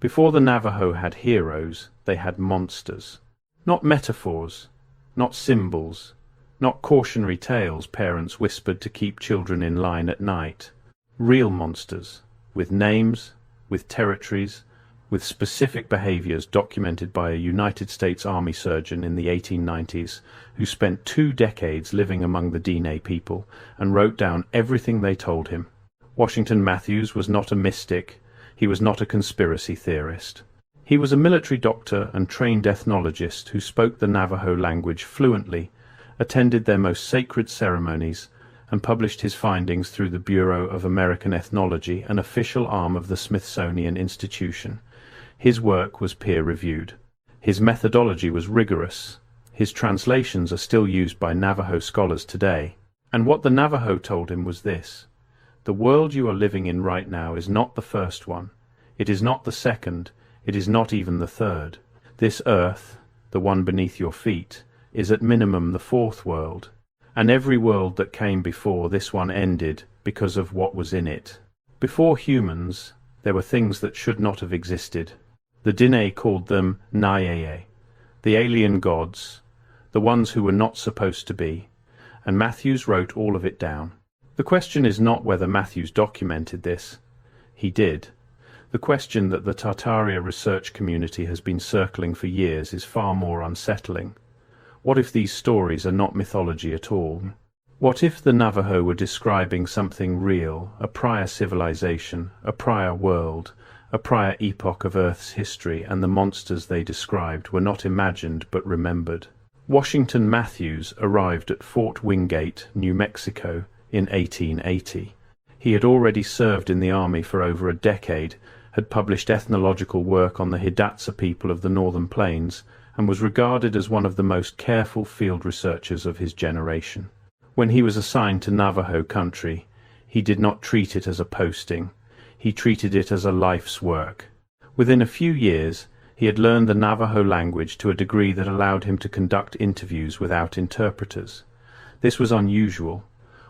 Before the Navajo had heroes, they had monsters. Not metaphors, not symbols, not cautionary tales parents whispered to keep children in line at night. Real monsters, with names, with territories, with specific behaviors documented by a United States Army surgeon in the 1890s who spent 2 decades living among the Diné people and wrote down everything they told him. Washington Matthews was not a mystic. He was not a conspiracy theorist. He was a military doctor and trained ethnologist who spoke the Navajo language fluently, attended their most sacred ceremonies, and published his findings through the Bureau of American Ethnology, an official arm of the Smithsonian Institution. His work was peer-reviewed. His methodology was rigorous. His translations are still used by Navajo scholars today. And what the Navajo told him was this: the world you are living in right now is not the first one. It is not the second. It is not even the third. This earth, the one beneath your feet, is at minimum the 4th world. And every world that came before this one ended because of what was in it. Before humans, there were things that should not have existed. The Diné called them Nayeye, the alien gods, the ones who were not supposed to be, and Matthews wrote all of it down. The question is not whether Matthews documented this. He did. The question that the Tartaria research community has been circling for years is far more unsettling. What if these stories are not mythology at all? What if the Navajo were describing something real, a prior civilization, a prior world, a prior epoch of Earth's history, and the monsters they described were not imagined but remembered? Washington Matthews arrived at Fort Wingate, New Mexico, in 1880. He had already served in the army for over a decade, had published ethnological work on the Hidatsa people of the Northern Plains, and was regarded as one of the most careful field researchers of his generation. When he was assigned to Navajo country, he did not treat it as a posting. He treated it as a life's work. Within a few years, he had learned the Navajo language to a degree that allowed him to conduct interviews without interpreters. This was unusual.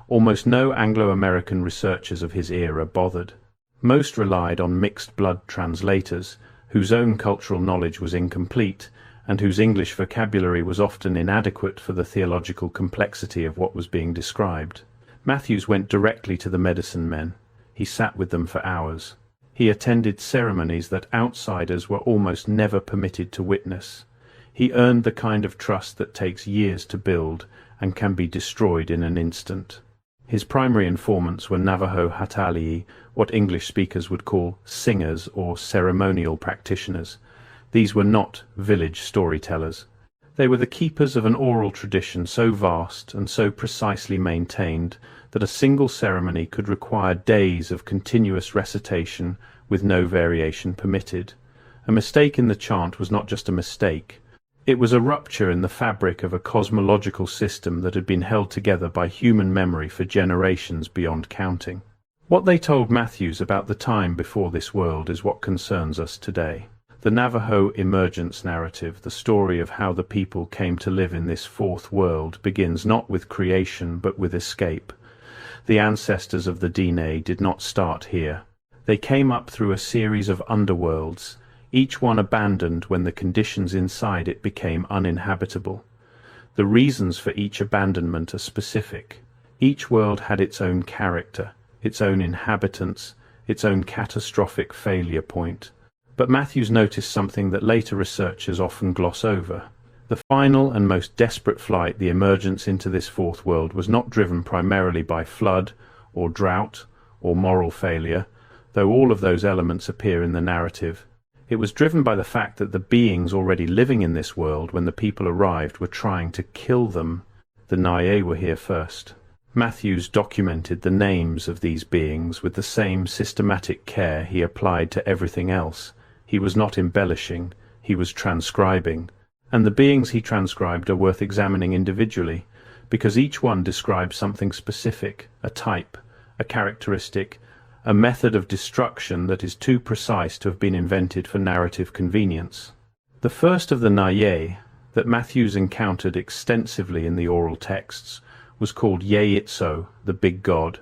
Almost no Anglo-American researchers of his era bothered. Most relied on mixed-blood translators, whose own cultural knowledge was incomplete, and whose English vocabulary was often inadequate for the theological complexity of what was being described. Matthews went directly to the medicine men. He sat with them for hours. He attended ceremonies that outsiders were almost never permitted to witness. He earned the kind of trust that takes years to build and can be destroyed in an instant. His primary informants were Navajo hatalii, what English speakers would call singers or ceremonial practitioners. These were not village storytellers. They were the keepers of an oral tradition so vast and so precisely maintained that a single ceremony could require days of continuous recitation with no variation permitted. A mistake in the chant was not just a mistake. It was a rupture in the fabric of a cosmological system that had been held together by human memory for generations beyond counting. What they told Matthews about the time before this world is what concerns us today. The Navajo emergence narrative, the story of how the people came to live in this 4th world, begins not with creation but with escape. The ancestors of the Diné did not start here. They came up through a series of underworlds, each one abandoned when the conditions inside it became uninhabitable. The reasons for each abandonment are specific. Each world had its own character, its own inhabitants, its own catastrophic failure point. But Matthews noticed something that later researchers often gloss over. The final and most desperate flight, the emergence into this 4th world, was not driven primarily by flood or drought or moral failure, though all of those elements appear in the narrative. It was driven by the fact that the beings already living in this world when the people arrived were trying to kill them. The Nayeye were here first. Matthews documented the names of these beings with the same systematic care he applied to everything else. He was not embellishing, he was transcribing. And the beings he transcribed are worth examining individually, because each one describes something specific, a type, a characteristic, a method of destruction that is too precise to have been invented for narrative convenience. The first of the Nayeye, that Matthews encountered extensively in the oral texts, was called Yeitso, the big god.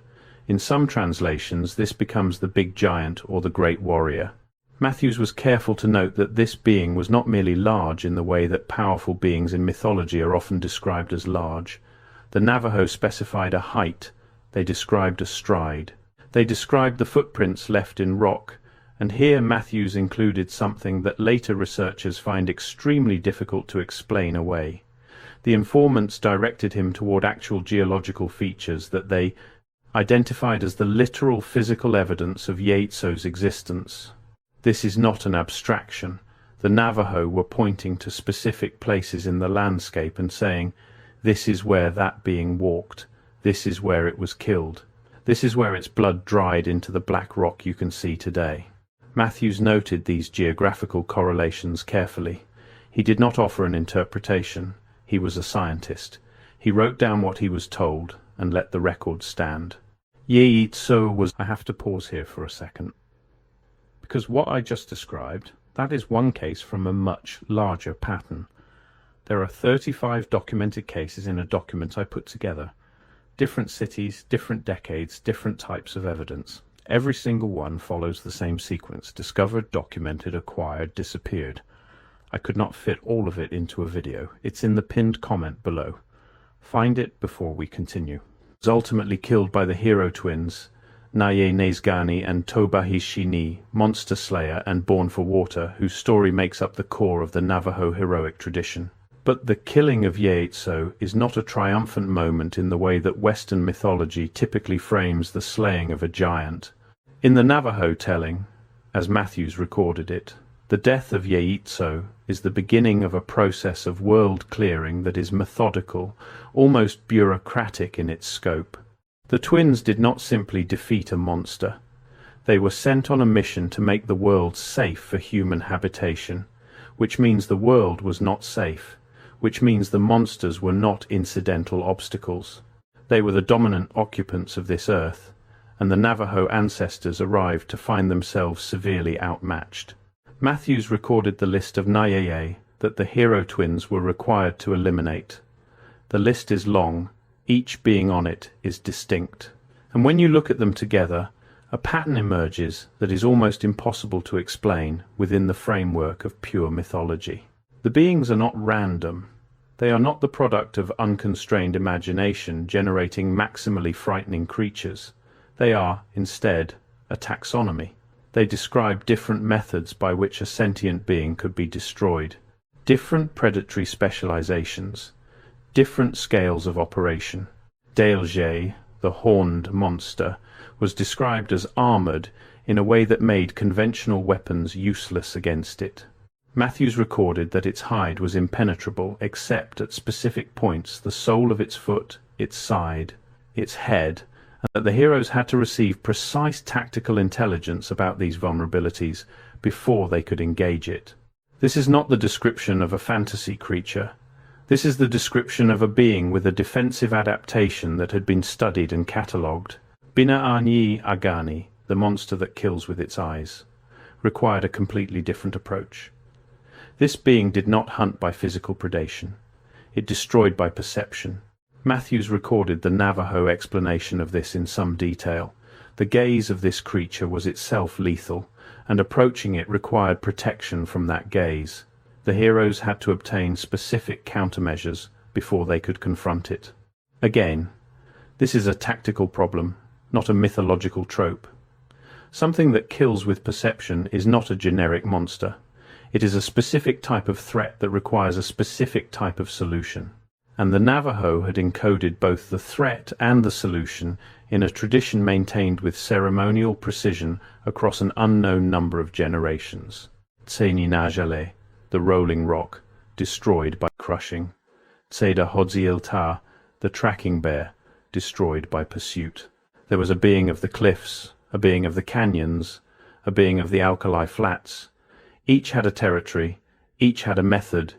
In some translations, this becomes the big giant or the great warrior. Matthews was careful to note that this being was not merely large in the way that powerful beings in mythology are often described as large. The Navajo specified a height, they described a stride. They described the footprints left in rock, and here Matthews included something that later researchers find extremely difficult to explain away. The informants directed him toward actual geological features that they identified as the literal physical evidence of Yaitso's existence. This is not an abstraction. The Navajo were pointing to specific places in the landscape and saying, "This is where that being walked. This is where it was killed. This is where its blood dried into the black rock you can see today." Matthews noted these geographical correlations carefully. He did not offer an interpretation. He was a scientist. He wrote down what he was told and let the record stand. Yaitso was... I have to pause here for a second, because what I just described, that is one case from a much larger pattern. There are 35 documented cases in a document I put together. Different cities, different decades, different types of evidence. Every single one follows the same sequence: discovered, documented, acquired, disappeared. I could not fit all of it into a video. It's in the pinned comment below. Find it before we continue. He was ultimately killed by the hero twins, Naye Nezgani and Tobahishini, monster slayer and born for water, whose story makes up the core of the Navajo heroic tradition. But the killing of Yaitso is not a triumphant moment in the way that Western mythology typically frames the slaying of a giant. In the Navajo telling, as Matthews recorded it, the death of Yaitso is the beginning of a process of world clearing that is methodical, almost bureaucratic in its scope. The twins did not simply defeat a monster. They were sent on a mission to make the world safe for human habitation, which means the world was not safe, which means the monsters were not incidental obstacles. They were the dominant occupants of this earth, and the Navajo ancestors arrived to find themselves severely outmatched. Matthews recorded the list of Naye that the hero twins were required to eliminate. The list is long, each being on it is distinct, and when you look at them together, a pattern emerges that is almost impossible to explain within the framework of pure mythology. The beings are not random. They are not the product of unconstrained imagination generating maximally frightening creatures. They are, instead, a taxonomy. They describe different methods by which a sentient being could be destroyed, different predatory specializations, different scales of operation. Deilge, the horned monster, was described as armored in a way that made conventional weapons useless against it. Matthews recorded that its hide was impenetrable except at specific points, the sole of its foot, its side, its head, and that the heroes had to receive precise tactical intelligence about these vulnerabilities before they could engage it. This is not the description of a fantasy creature. This is the description of a being with a defensive adaptation that had been studied and catalogued. Bina-Ani Agani, the monster that kills with its eyes, required a completely different approach. This being did not hunt by physical predation. It destroyed by perception. Matthews recorded the Navajo explanation of this in some detail. The gaze of this creature was itself lethal, and approaching it required protection from that gaze. The heroes had to obtain specific countermeasures before they could confront it. Again, this is a tactical problem, not a mythological trope. Something that kills with perception is not a generic monster. It is a specific type of threat that requires a specific type of solution. And the Navajo had encoded both the threat and the solution in a tradition maintained with ceremonial precision across an unknown number of generations. Tseninajale, the rolling rock, destroyed by crushing. Tseda Hodziilta, the tracking bear, destroyed by pursuit. There was a being of the cliffs, a being of the canyons, a being of the alkali flats. Each had a territory, each had a method,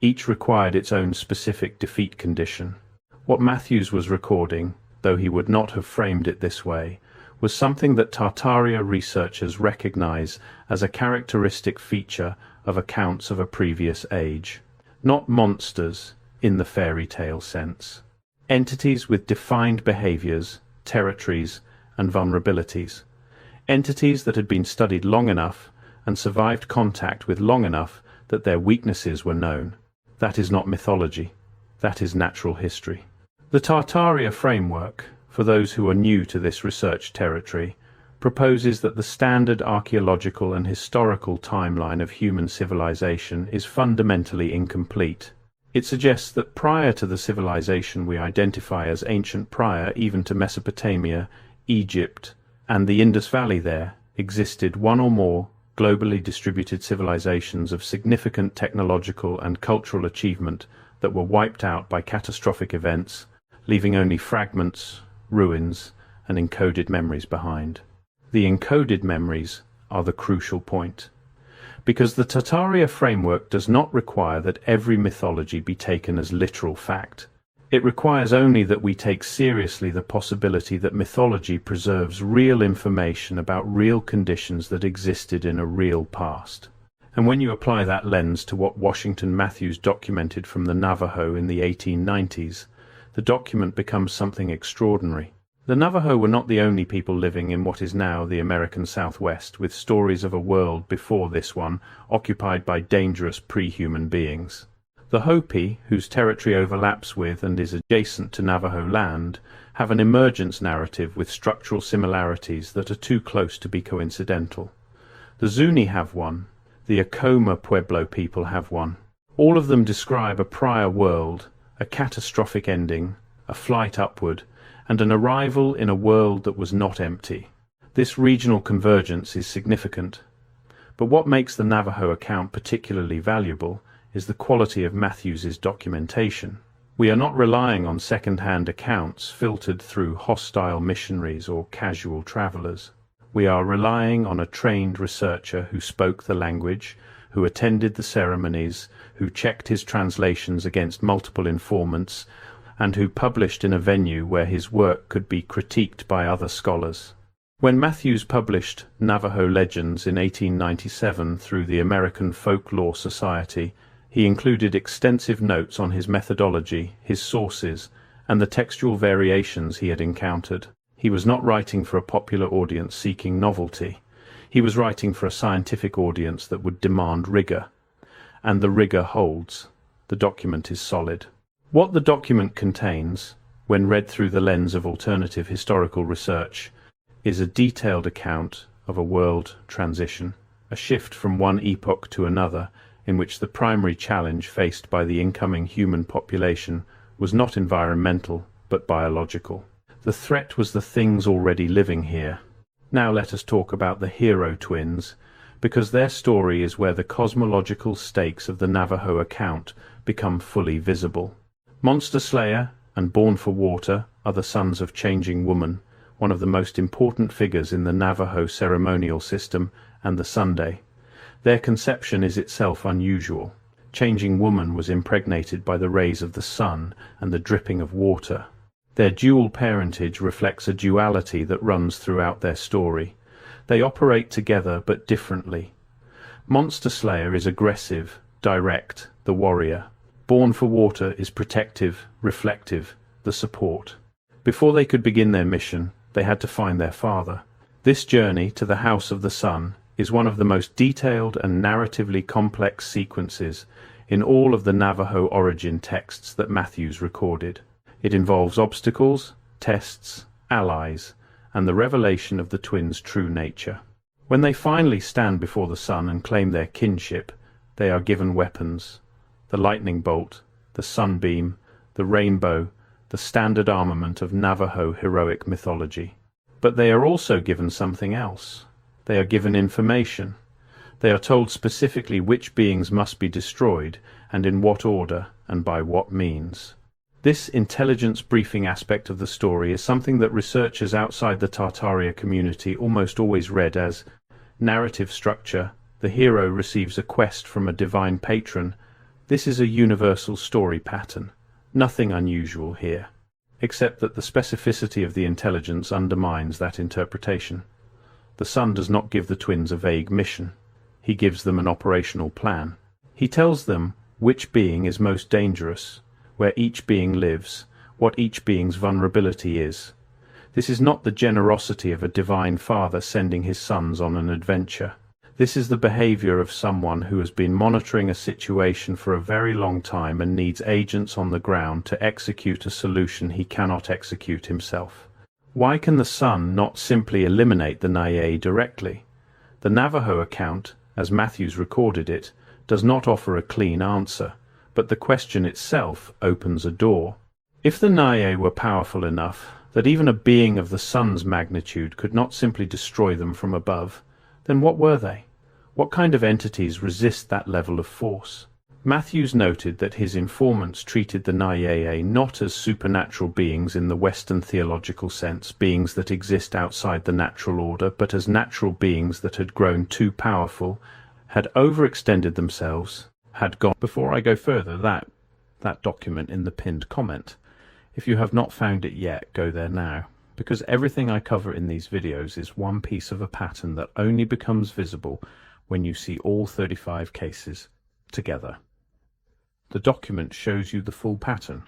each required its own specific defeat condition. What Matthews was recording, though he would not have framed it this way, was something that Tartaria researchers recognize as a characteristic feature of accounts of a previous age. Not monsters, in the fairy tale sense. Entities with defined behaviors, territories, and vulnerabilities. Entities that had been studied long enough and survived contact with long enough that their weaknesses were known. That is not mythology. That is natural history. The Tartaria framework, for those who are new to this research territory, proposes that the standard archaeological and historical timeline of human civilization is fundamentally incomplete. It suggests that prior to the civilization we identify as ancient, prior even to Mesopotamia, Egypt, and the Indus Valley, there existed one or more globally distributed civilizations of significant technological and cultural achievement that were wiped out by catastrophic events, leaving only fragments, ruins, and encoded memories behind. The encoded memories are the crucial point, because the Tartaria framework does not require that every mythology be taken as literal fact. It requires only that we take seriously the possibility that mythology preserves real information about real conditions that existed in a real past. And when you apply that lens to what Washington Matthews documented from the Navajo in the 1890s, the document becomes something extraordinary. The Navajo were not the only people living in what is now the American Southwest, with stories of a world before this one, occupied by dangerous pre-human beings. The Hopi, whose territory overlaps with and is adjacent to Navajo land, have an emergence narrative with structural similarities that are too close to be coincidental. The Zuni have one. The Acoma Pueblo people have one. All of them describe a prior world, a catastrophic ending, a flight upward, and an arrival in a world that was not empty. This regional convergence is significant. But what makes the Navajo account particularly valuable is the quality of Matthews's documentation. We are not relying on second-hand accounts filtered through hostile missionaries or casual travelers. We are relying on a trained researcher who spoke the language, who attended the ceremonies, who checked his translations against multiple informants, and who published in a venue where his work could be critiqued by other scholars. When Matthews published Navajo Legends in 1897 through the American Folklore Society, he included extensive notes on his methodology, his sources, and the textual variations he had encountered. He was not writing for a popular audience seeking novelty. He was writing for a scientific audience that would demand rigor. And the rigor holds. The document is solid. What the document contains, when read through the lens of alternative historical research, is a detailed account of a world transition, a shift from one epoch to another, in which the primary challenge faced by the incoming human population was not environmental but biological. The threat was the things already living here. Now let us talk about the hero twins, because their story is where the cosmological stakes of the Navajo account become fully visible. Monster Slayer and Born for Water are the sons of Changing Woman, one of the most important figures in the Navajo ceremonial system and the Sunday. Their conception is itself unusual. Changing Woman was impregnated by the rays of the sun and the dripping of water. Their dual parentage reflects a duality that runs throughout their story. They operate together but differently. Monster Slayer is aggressive, direct, the warrior. Born for Water is protective, reflective, the support. Before they could begin their mission, they had to find their father. This journey to the House of the Sun is one of the most detailed and narratively complex sequences in all of the Navajo origin texts that Matthews recorded. It involves obstacles, tests, allies, and the revelation of the twins' true nature. When they finally stand before the sun and claim their kinship, they are given weapons. The lightning bolt, the sunbeam, the rainbow, the standard armament of Navajo heroic mythology. But they are also given something else. They are given information. They are told specifically which beings must be destroyed, and in what order, and by what means. This intelligence briefing aspect of the story is something that researchers outside the Tartaria community almost always read as narrative structure. The hero receives a quest from a divine patron. This is a universal story pattern. Nothing unusual here, except that the specificity of the intelligence undermines that interpretation. The sun does not give the twins a vague mission. He gives them an operational plan. He tells them which being is most dangerous, where each being lives, what each being's vulnerability is. This is not the generosity of a divine father sending his sons on an adventure. This is the behavior of someone who has been monitoring a situation for a very long time and needs agents on the ground to execute a solution he cannot execute himself. Why can the sun not simply eliminate the Naye directly? The Navajo account, as Matthews recorded it, does not offer a clean answer, but the question itself opens a door. If the Naye were powerful enough that even a being of the sun's magnitude could not simply destroy them from above, then what were they? What kind of entities resist that level of force? Matthews noted that his informants treated the Naye not as supernatural beings in the Western theological sense, beings that exist outside the natural order, but as natural beings that had grown too powerful, had overextended themselves, had gone. Before I go further, that document in the pinned comment. If you have not found it yet, go there now, because everything I cover in these videos is one piece of a pattern that only becomes visible when you see all 35 cases together. The document shows you the full pattern.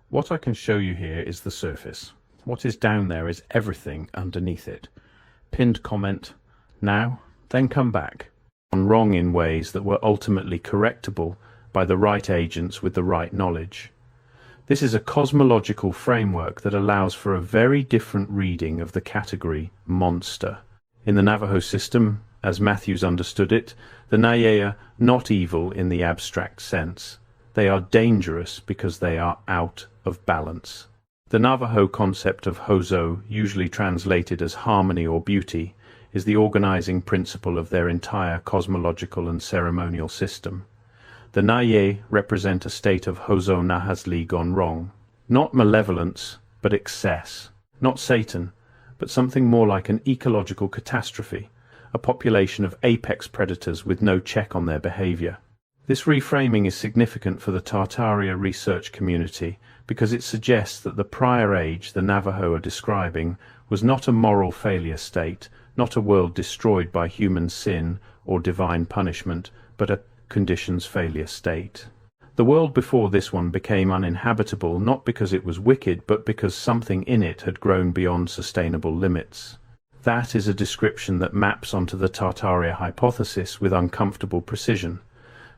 What I can show you here is the surface. What is down there is everything underneath it. Pinned comment, now, then come back. Wrong in ways that were ultimately correctable by the right agents with the right knowledge. This is a cosmological framework that allows for a very different reading of the category monster. In the Navajo system, as Matthews understood it, the Naye are not evil in the abstract sense. They are dangerous because they are out of balance. The Navajo concept of hozo, usually translated as harmony or beauty, is the organizing principle of their entire cosmological and ceremonial system. The Naye represent a state of hozo nahasli gone wrong. Not malevolence, but excess. Not Satan, but something more like an ecological catastrophe, a population of apex predators with no check on their behavior. This reframing is significant for the Tartaria research community because it suggests that the prior age the Navajo are describing was not a moral failure state, not a world destroyed by human sin or divine punishment, but a conditions failure state. The world before this one became uninhabitable not because it was wicked, but because something in it had grown beyond sustainable limits. That is a description that maps onto the Tartaria hypothesis with uncomfortable precision.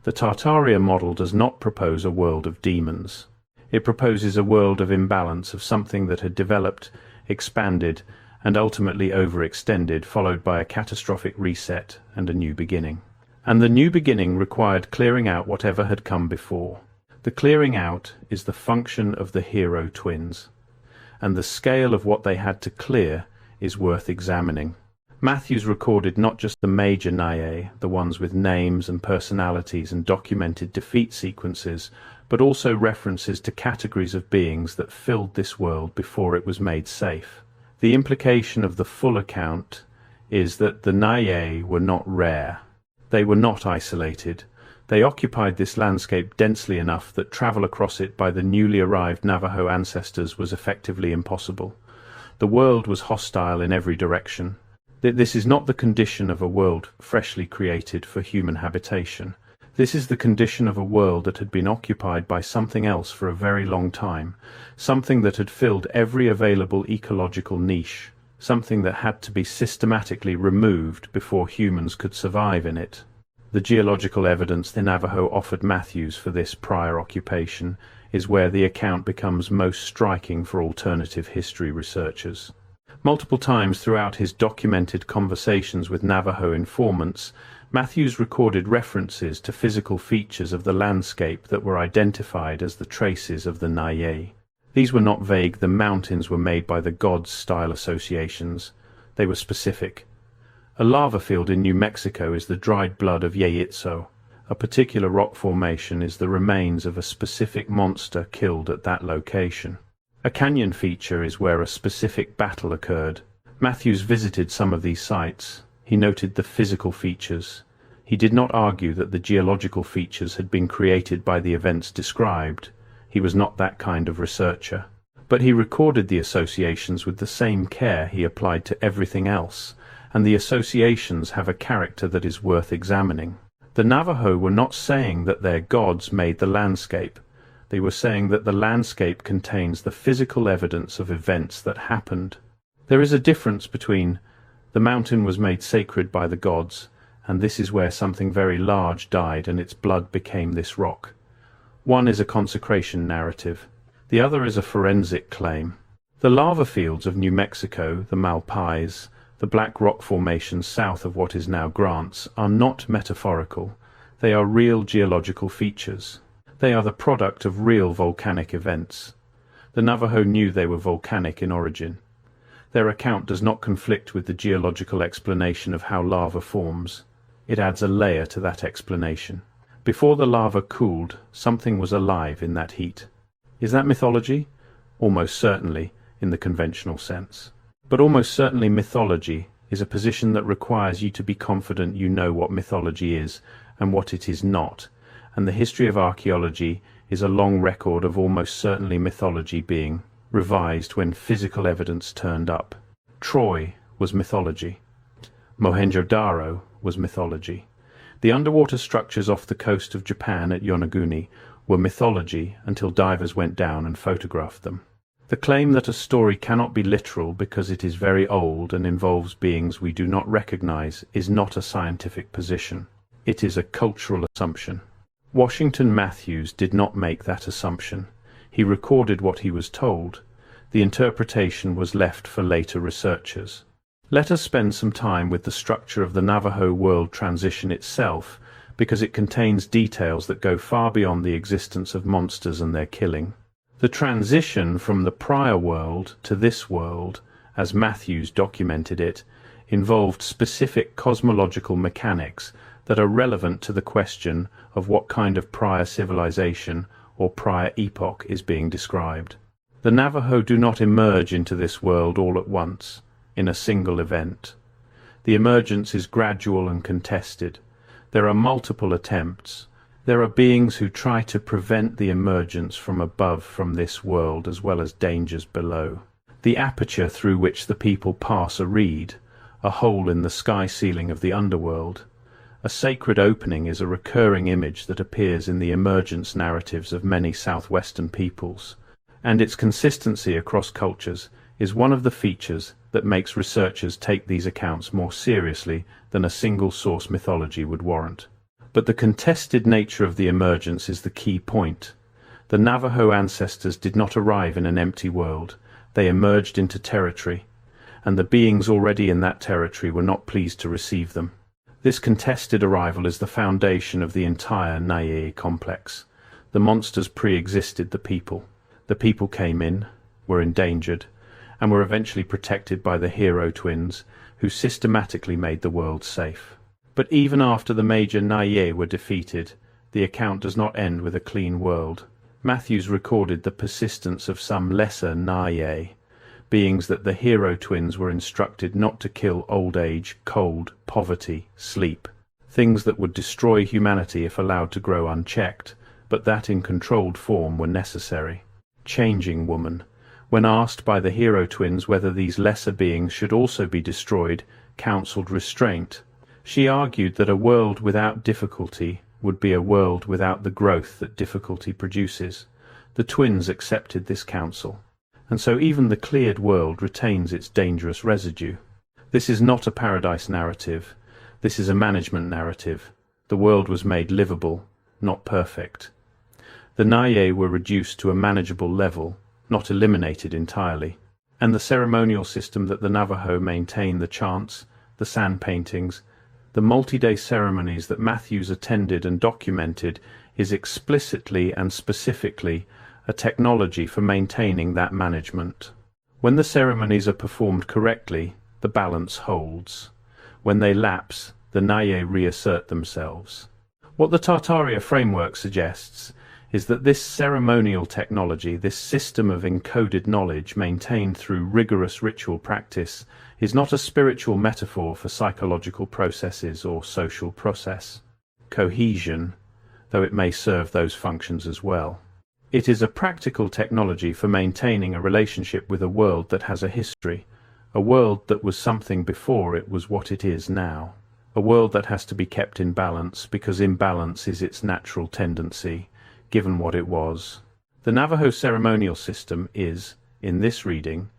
The Tartaria model does not propose a world of demons. It proposes a world of imbalance, of something that had developed, expanded, and ultimately overextended, followed by a catastrophic reset and a new beginning. And the new beginning required clearing out whatever had come before. The clearing out is the function of the hero twins, and the scale of what they had to clear is worth examining. Matthews recorded not just the major Naye, the ones with names and personalities and documented defeat sequences, but also references to categories of beings that filled this world before it was made safe. The implication of the full account is that the Naye were not rare. They were not isolated. They occupied this landscape densely enough that travel across it by the newly arrived Navajo ancestors was effectively impossible. The world was hostile in every direction. This is not the condition of a world freshly created for human habitation. This is the condition of a world that had been occupied by something else for a very long time, something that had filled every available ecological niche, something that had to be systematically removed before humans could survive in it. The geological evidence the Navajo offered Matthews for this prior occupation is where the account becomes most striking for alternative history researchers. Multiple times throughout his documented conversations with Navajo informants, Matthews recorded references to physical features of the landscape that were identified as the traces of the Naye. These were not vague. The mountains were made by the gods-style associations. They were specific. A lava field in New Mexico is the dried blood of Yeitso. A particular rock formation is the remains of a specific monster killed at that location. A canyon feature is where a specific battle occurred. Matthews visited some of these sites. He noted the physical features. He did not argue that the geological features had been created by the events described. He was not that kind of researcher. But he recorded the associations with the same care he applied to everything else, and the associations have a character that is worth examining. The Navajo were not saying that their gods made the landscape. They were saying that the landscape contains the physical evidence of events that happened. There is a difference between the mountain was made sacred by the gods and this is where something very large died and its blood became this rock. One is a consecration narrative. The other is a forensic claim. The lava fields of New Mexico, the Malpais, the black rock formations south of what is now Grants, are not metaphorical. They are real geological features. They are the product of real volcanic events. The Navajo knew they were volcanic in origin. Their account does not conflict with the geological explanation of how lava forms. It adds a layer to that explanation. Before the lava cooled, something was alive in that heat. Is that mythology? Almost certainly, in the conventional sense. But almost certainly mythology is a position that requires you to be confident you know what mythology is and what it is not, and the history of archaeology is a long record of almost certainly mythology being revised when physical evidence turned up. Troy was mythology. Mohenjo-Daro was mythology. The underwater structures off the coast of Japan at Yonaguni were mythology until divers went down and photographed them. The claim that a story cannot be literal because it is very old and involves beings we do not recognize is not a scientific position. It is a cultural assumption. Washington Matthews did not make that assumption. He recorded what he was told. The interpretation was left for later researchers. Let us spend some time with the structure of the Navajo world transition itself, because it contains details that go far beyond the existence of monsters and their killing. The transition from the prior world to this world, as Matthews documented it, involved specific cosmological mechanics that are relevant to the question of what kind of prior civilization or prior epoch is being described. The Navajo do not emerge into this world all at once, in a single event. The emergence is gradual and contested. There are multiple attempts. There are beings who try to prevent the emergence from above from this world as well as dangers below. The aperture through which the people pass a reed, a hole in the sky ceiling of the underworld. A sacred opening is a recurring image that appears in the emergence narratives of many southwestern peoples, and its consistency across cultures is one of the features that makes researchers take these accounts more seriously than a single source mythology would warrant. But the contested nature of the emergence is the key point. The Navajo ancestors did not arrive in an empty world. They emerged into territory, and the beings already in that territory were not pleased to receive them. This contested arrival is the foundation of the entire Naye complex. The monsters pre-existed the people. The people came in, were endangered, and were eventually protected by the hero twins, who systematically made the world safe. But even after the major Naye were defeated, the account does not end with a clean world. Matthews recorded the persistence of some lesser Naye, beings that the hero twins were instructed not to kill: old age, cold, poverty, sleep, things that would destroy humanity if allowed to grow unchecked, but that in controlled form were necessary. Changing woman, when asked by the hero twins whether these lesser beings should also be destroyed, counseled restraint. She argued that a world without difficulty would be a world without the growth that difficulty produces. The twins accepted this counsel, and so even the cleared world retains its dangerous residue. This is not a paradise narrative. This is a management narrative. The world was made livable, not perfect. The Naye were reduced to a manageable level, not eliminated entirely. And the ceremonial system that the Navajo maintain, the chants, the sand paintings, the multi-day ceremonies that Matthews attended and documented, is explicitly and specifically a technology for maintaining that management. When the ceremonies are performed correctly, the balance holds. When they lapse, the Naye reassert themselves. What the Tartaria framework suggests is that this ceremonial technology, this system of encoded knowledge maintained through rigorous ritual practice, is not a spiritual metaphor for psychological processes or social process cohesion, though it may serve those functions as well. It is a practical technology for maintaining a relationship with a world that has a history, a world that was something before it was what it is now, a world that has to be kept in balance because imbalance is its natural tendency, given what it was. The Navajo ceremonial system is, in this reading,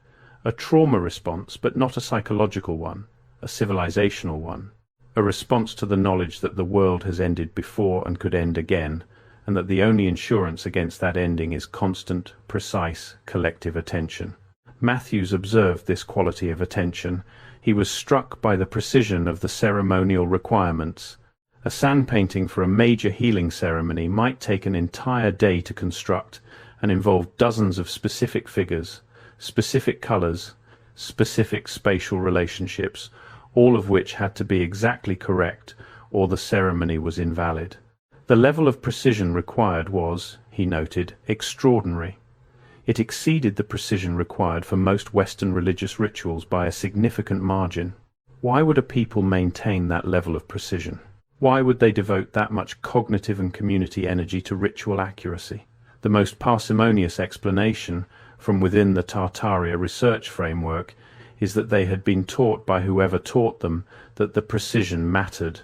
a trauma response, but not a psychological one, a civilizational one. a response to the knowledge that the world has ended before and could end again, and that the only insurance against that ending is constant, precise, collective attention. Matthews observed this quality of attention. He was struck by the precision of the ceremonial requirements. A sand painting for a major healing ceremony might take an entire day to construct and involve dozens of specific figures, specific colors, specific spatial relationships, all of which had to be exactly correct, or the ceremony was invalid. The level of precision required was, he noted, extraordinary. It exceeded the precision required for most Western religious rituals by a significant margin. Why would a people maintain that level of precision? Why would they devote that much cognitive and community energy to ritual accuracy? The most parsimonious explanation, from within the Tartaria research framework, is that they had been taught by whoever taught them that the precision mattered,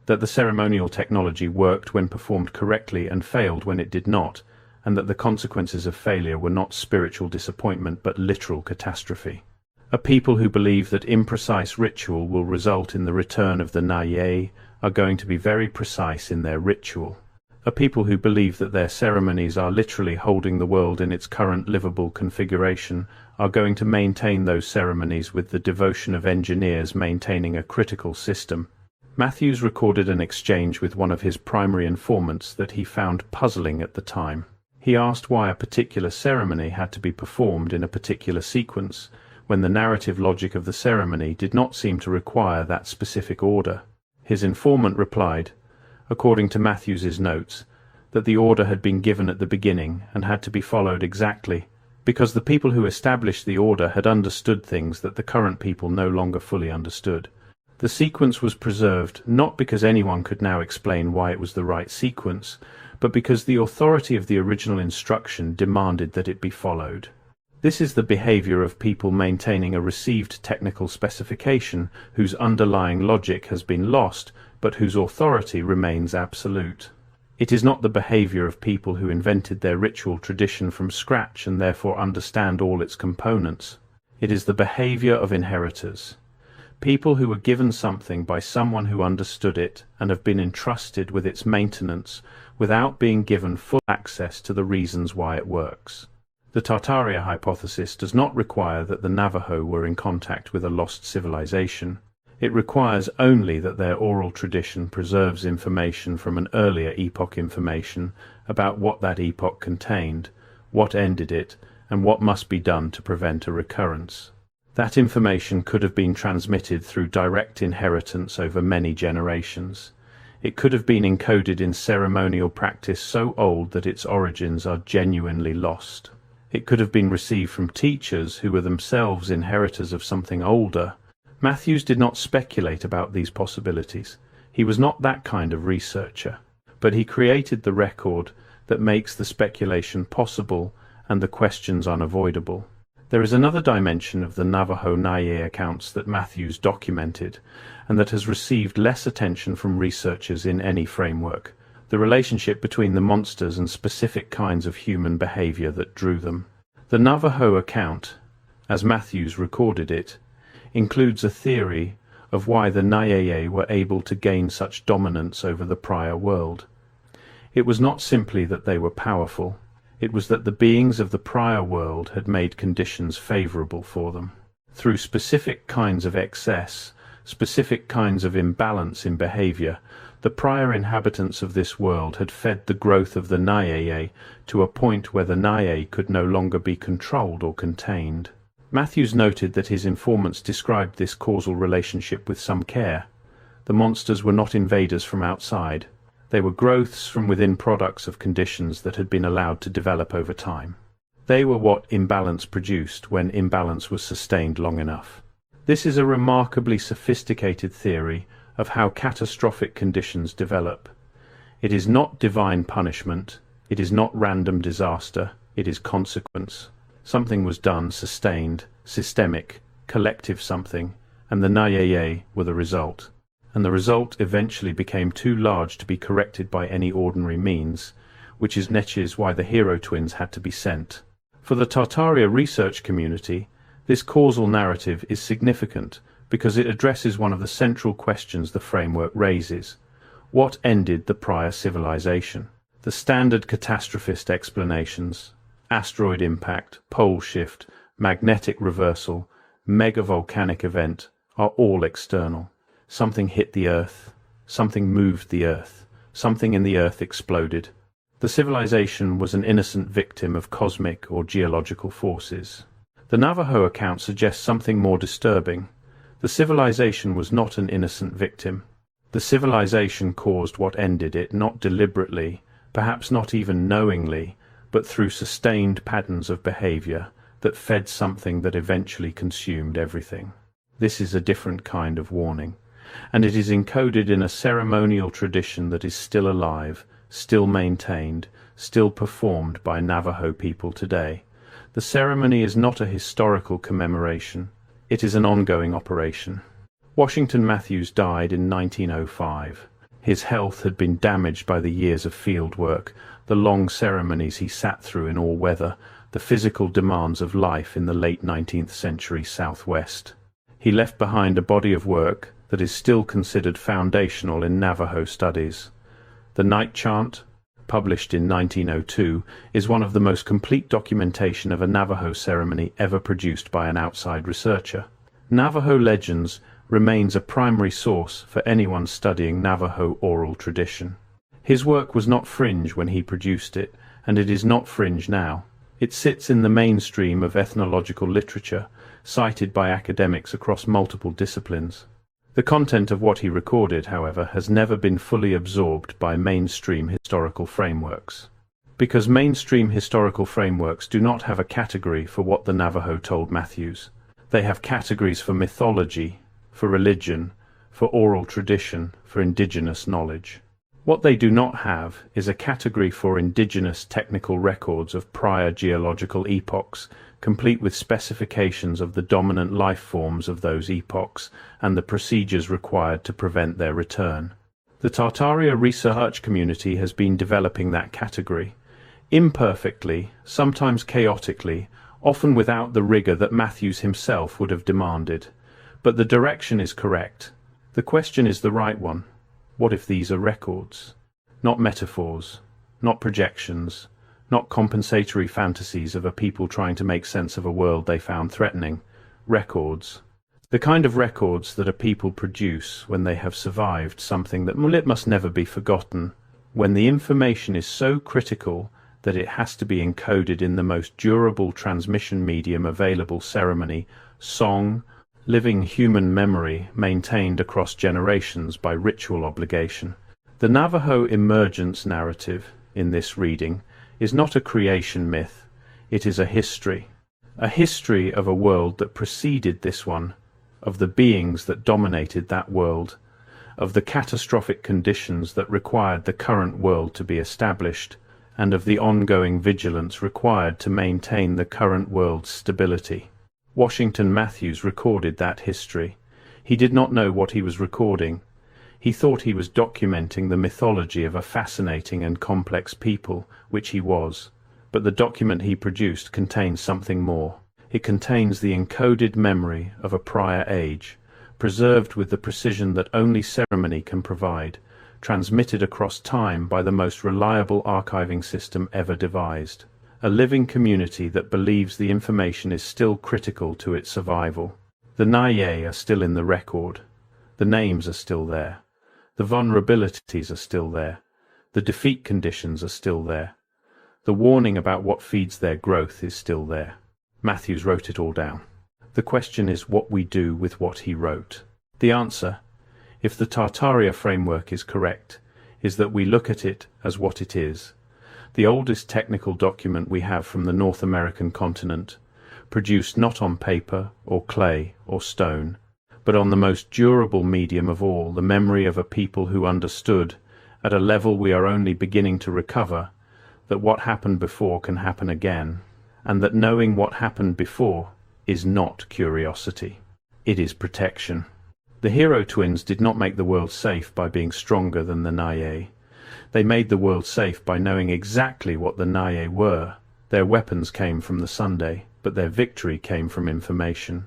that the ceremonial technology worked when performed correctly and failed when it did not, and that the consequences of failure were not spiritual disappointment but literal catastrophe. A people who believe that imprecise ritual will result in the return of the Naye are going to be very precise in their ritual. A people who believe that their ceremonies are literally holding the world in its current livable configuration are going to maintain those ceremonies with the devotion of engineers maintaining a critical system. Matthews recorded an exchange with one of his primary informants that he found puzzling at the time. He asked why a particular ceremony had to be performed in a particular sequence, when the narrative logic of the ceremony did not seem to require that specific order. His informant replied, according to Matthews's notes, that the order had been given at the beginning and had to be followed exactly, because the people who established the order had understood things that the current people no longer fully understood. The sequence was preserved not because anyone could now explain why it was the right sequence, but because the authority of the original instruction demanded that it be followed. This is the behavior of people maintaining a received technical specification whose underlying logic has been lost, but whose authority remains absolute. It is not the behavior of people who invented their ritual tradition from scratch and therefore understand all its components. It is the behavior of inheritors. People who were given something by someone who understood it and have been entrusted with its maintenance without being given full access to the reasons why it works. The Tartaria hypothesis does not require that the Navajo were in contact with a lost civilization. It requires only that their oral tradition preserves information from an earlier epoch, information about what that epoch contained, what ended it, and what must be done to prevent a recurrence. That information could have been transmitted through direct inheritance over many generations. It could have been encoded in ceremonial practice so old that its origins are genuinely lost. It could have been received from teachers who were themselves inheritors of something older. Matthews did not speculate about these possibilities. He was not that kind of researcher, but he created the record that makes the speculation possible and the questions unavoidable. There is another dimension of the Navajo Naye accounts that Matthews documented, and that has received less attention from researchers in any framework: the relationship between the monsters and specific kinds of human behavior that drew them. The Navajo account, as Matthews recorded it, includes a theory of why the Naye were able to gain such dominance over the prior world. It was not simply that they were powerful. It was that the beings of the prior world had made conditions favorable for them. Through specific kinds of excess, specific kinds of imbalance in behavior, the prior inhabitants of this world had fed the growth of the Naye to a point where the Naye could no longer be controlled or contained. Matthews noted that his informants described this causal relationship with some care. The monsters were not invaders from outside. They were growths from within, products of conditions that had been allowed to develop over time. They were what imbalance produced when imbalance was sustained long enough. This is a remarkably sophisticated theory of how catastrophic conditions develop. It is not divine punishment. It is not random disaster. It is consequence. Something was done, sustained, systemic, collective something, and the Naye were the result. And the result eventually became too large to be corrected by any ordinary means, which is Nietzsche's why the hero twins had to be sent. For the Tartaria research community, this causal narrative is significant because it addresses one of the central questions the framework raises. What ended the prior civilization? The standard catastrophist explanations, asteroid impact, pole shift, magnetic reversal, megavolcanic event, are all external. Something hit the Earth, something moved the Earth, something in the Earth exploded. The civilization was an innocent victim of cosmic or geological forces. The Navajo account suggests something more disturbing. The civilization was not an innocent victim. The civilization caused what ended it, not deliberately, perhaps not even knowingly, but through sustained patterns of behavior that fed something that eventually consumed everything. This is a different kind of warning, and it is encoded in a ceremonial tradition that is still alive, still maintained, still performed by Navajo people today. The ceremony is not a historical commemoration, it is an ongoing operation. Washington Matthews died in 1905. His health had been damaged by the years of field work, the long ceremonies he sat through in all weather, the physical demands of life in the late 19th century Southwest. He left behind a body of work that is still considered foundational in Navajo studies. The Night Chant, published in 1902, is one of the most complete documentation of a Navajo ceremony ever produced by an outside researcher. Navajo Legends remains a primary source for anyone studying Navajo oral tradition. His work was not fringe when he produced it, and it is not fringe now. It sits in the mainstream of ethnological literature, cited by academics across multiple disciplines. The content of what he recorded, however, has never been fully absorbed by mainstream historical frameworks. Because mainstream historical frameworks do not have a category for what the Navajo told Matthews. They have categories for mythology, for religion, for oral tradition, for indigenous knowledge. What they do not have is a category for indigenous technical records of prior geological epochs, complete with specifications of the dominant life forms of those epochs and the procedures required to prevent their return. The Tartaria research community has been developing that category, imperfectly, sometimes chaotically, often without the rigor that Matthews himself would have demanded. But the direction is correct. The question is the right one. What if these are records? Not metaphors, not projections, not compensatory fantasies of a people trying to make sense of a world they found threatening. Records. The kind of records that a people produce when they have survived something that must never be forgotten, when the information is so critical that it has to be encoded in the most durable transmission medium available: ceremony, song, living human memory maintained across generations by ritual obligation. The Navajo emergence narrative, in this reading, is not a creation myth, it is a history of a world that preceded this one, of the beings that dominated that world, of the catastrophic conditions that required the current world to be established, and of the ongoing vigilance required to maintain the current world's stability. Washington Matthews recorded that history. He did not know what he was recording. He thought he was documenting the mythology of a fascinating and complex people, which he was. But the document he produced contains something more. It contains the encoded memory of a prior age, preserved with the precision that only ceremony can provide, transmitted across time by the most reliable archiving system ever devised. A living community that believes the information is still critical to its survival. The Naye are still in the record. The names are still there. The vulnerabilities are still there. The defeat conditions are still there. The warning about what feeds their growth is still there. Matthews wrote it all down. The question is what we do with what he wrote. The answer, if the Tartaria framework is correct, is that we look at it as what it is. The oldest technical document we have from the North American continent, produced not on paper or clay or stone, but on the most durable medium of all, the memory of a people who understood, at a level we are only beginning to recover, that what happened before can happen again, and that knowing what happened before is not curiosity. It is protection. The hero twins did not make the world safe by being stronger than the Naye. They made the world safe by knowing exactly what the Naye were. Their weapons came from the Sunday, but their victory came from information.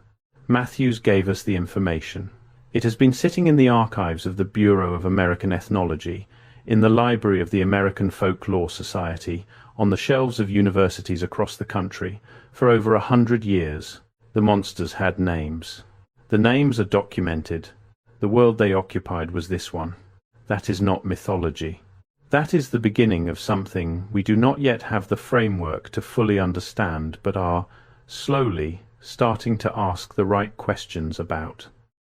Matthews gave us the information. It has been sitting in the archives of the Bureau of American Ethnology, in the library of the American Folklore Society, on the shelves of universities across the country, for over 100 years. The monsters had names. The names are documented. The world they occupied was this one. That is not mythology. That is the beginning of something we do not yet have the framework to fully understand, but are, slowly, starting to ask the right questions about.